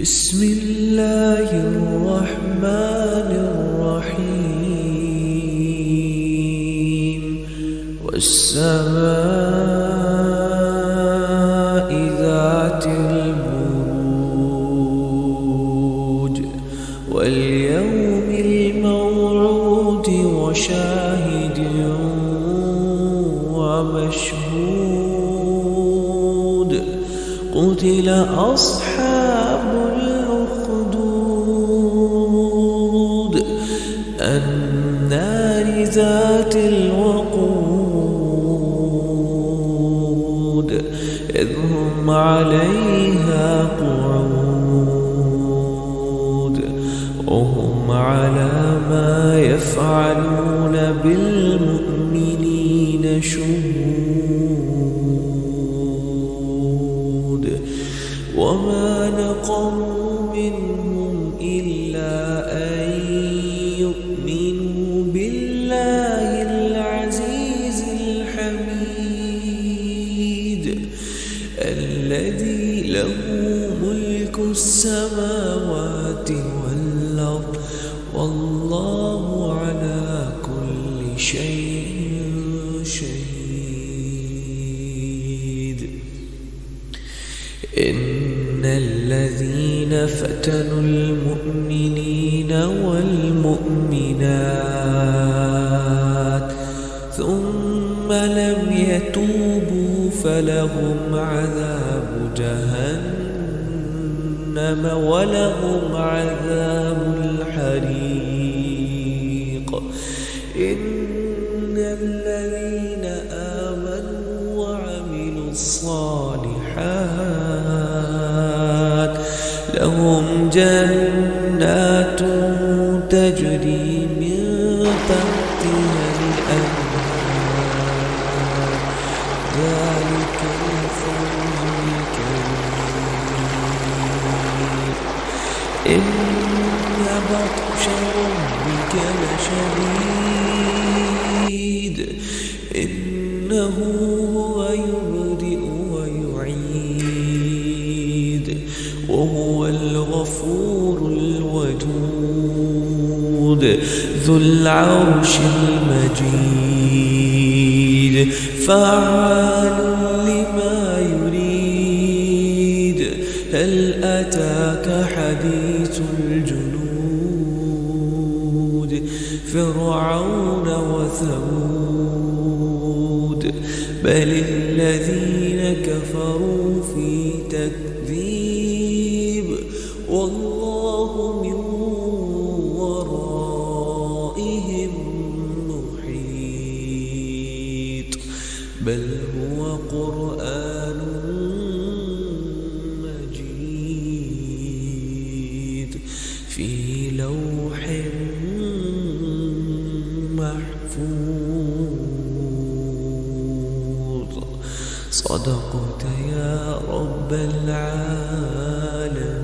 بسم الله الرحمن الرحيم والسماء ذات البروج واليوم الموعود وشاهد ومشهود قتل أصحاب الأخدود النار ذات الوقود إذ هم عليها قعود وهم على ما يفعلون بالمؤمنين شهود وما نقموا منهم إلا أن يؤمنوا بالله العزيز الحميد الذي له ملك السماوات والأرض والله على كل شيء شهيد. إن الذين فتنوا المؤمنين والمؤمنات ثم لم يتوبوا فلهم عذاب جهنم ولهم عذاب الحريق. إن الذين آمنوا وعملوا الصالحات لهم جنات تجري من تحتها الأنهار ذلك الفوز الكبير. إن بطش ربك لشديد إنه هو يبدئ ويعيد وهو الغفور الودود ذو العرش المجيد فعال لما يريد. هل أتاك حديث الجنود فرعون وثمود بل الذين كفروا في تكذيب والله من ورائهم محيط بل هو قرآن مجيد في لوح محفوظ. صدقت يا رب العالمين.